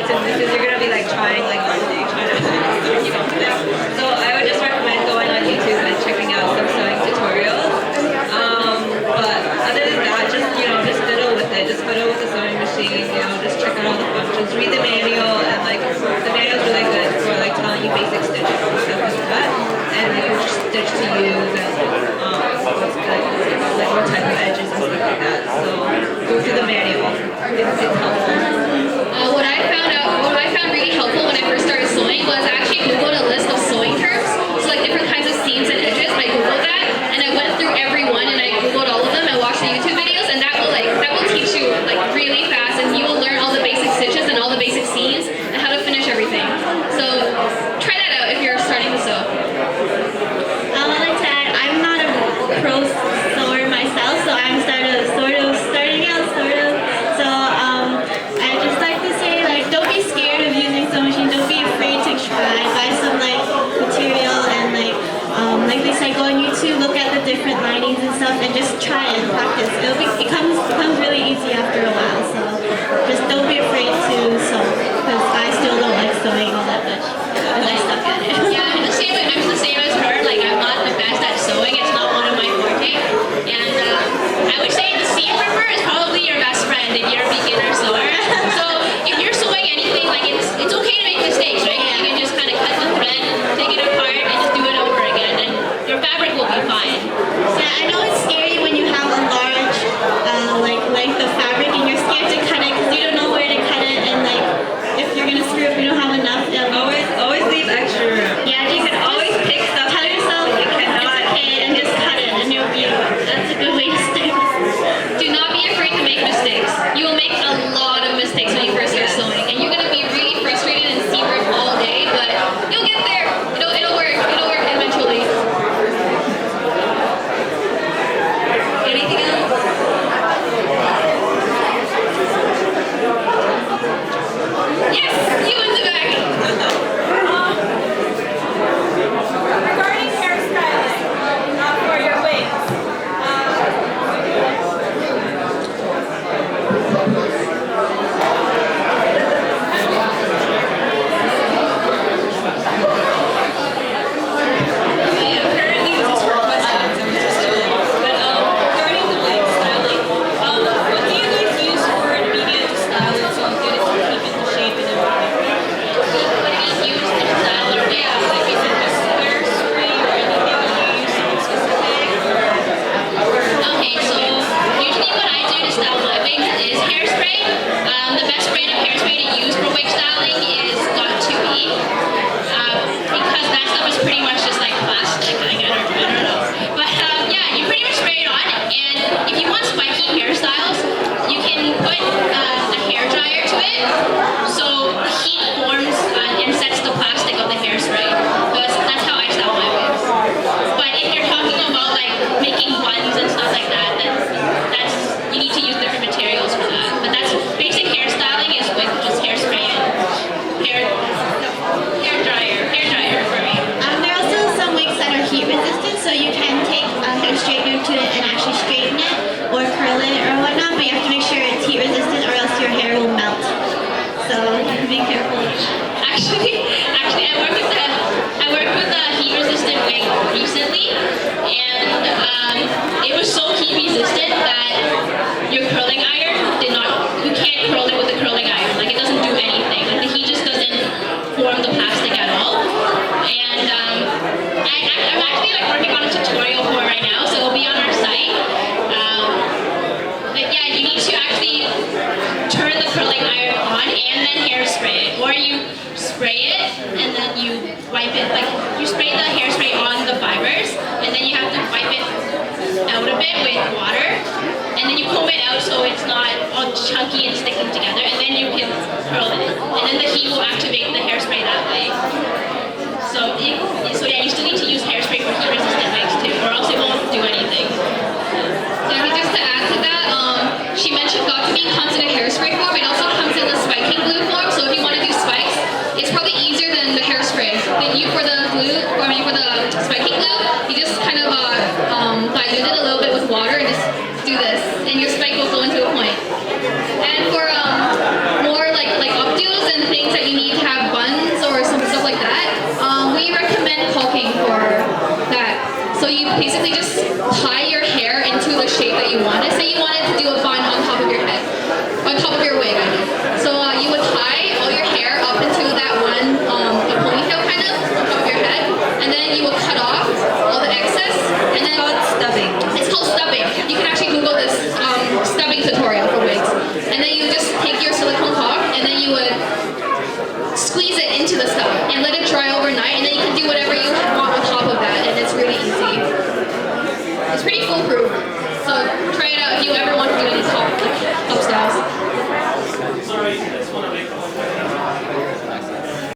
minutes and this is you're gonna be like trying like all day trying to so I would just recommend going on YouTube and checking out some sewing tutorials. But other than that, just just fiddle with it. Just fiddle with the sewing machine. Just check out all the functions. Read the manual, and like the manual's really good for like telling you basic stitches and stuff like that, and like which stitch to use and like what type of edges and stuff like that. So go through the manual. It's helpful. What I found really helpful when I first started sewing was I actually Googled a list of sewing terms. So like different kinds of seams and edges. I Googled that and I went through every one and I Googled all of them and watched the YouTube videos, and that will teach you like really fast, and you will learn all the basic stitches and all the basic seams and how to finish everything. So try that out if you're starting to sew. I'd like to add, I'm not a pro sewer myself, so I'm starting out. So I just like to say, like, don't be scared of using sewing machine. Don't be afraid to try. Buy some like material and like they said, go on YouTube, look at the different linings and stuff, and just try and practice. It becomes really easy after a while. So just don't be afraid to sew, because I still don't like sewing all that much, because I suck at it. Yeah, I'm the same as her. Like, I'm not the best at sewing. It's not one of my forte. And I would say the seam ripper is probably your best friend if you're a beginner sewer. So if you're sewing anything, like it's okay to make mistakes, right? You can just kind of cut the thread, take it apart, and just do it over again, and your fabric will be fine. Yeah, I know it's scary when you have a large like length of fabric and you're scared to cut it because you don't know where to cut it, and like if you're gonna screw up, you don't have enough. Always leave extra room. Yeah, You can always pick stuff. tell yourself You cannot. it's okay and just cut it, and you'll be. That's a good way to start. Do not be afraid to make mistakes. You will make a lot of mistakes when you first start sewing, and you're gonna be really frustrated and seam rip all day, but you'll get there. It'll work. It'll work eventually. Anything else? Yes, you in the back. Regarding hairstyling for your wigs, Apparently this is for questions. I'm interested. But regarding the wig styling, what do you guys use for media to style it so you get it to keep it the shape and everything? What do you use to style your hair? Like is it just hairspray or anything? Do you use something specific? Okay, so usually what I do to style my wigs is hairspray. The best brand of hairspray to use for wig styling is Got2E. Because that stuff is pretty much just like plastic. I don't know. But yeah, you pretty much spray it on, and if you want spiky hairstyles, you can put a hair dryer to it, so the heat forms and sets the plastic of the hairspray. That's how I style my wigs. But if you're talking about like making buns and stuff like that, that's you need to use different materials for that. But that's basic hairstyling is with just hairspray and hair dryer for me. There are also some wigs that are heat resistant, so you can take a hair straightener to it and actually straighten it or curl it or whatnot, but you have to make sure it's heat resistant or else your hair will melt. So be careful. Actually, I worked with a heat resistant wig recently, and it was so heat resistant that your curling iron you can't curl it with a curling iron. Like, it doesn't do anything. Like, the heat just doesn't form the plastic at all. And I'm actually like working on a tutorial for it right now, so it'll be on our site. But yeah, you need to actually turn the curling iron on and then hairspray it, or you spray it and then you wipe it. Like, you spray the hairspray on the fibers, and then you have to wipe it out a bit with water, and then you comb it out so it's not all chunky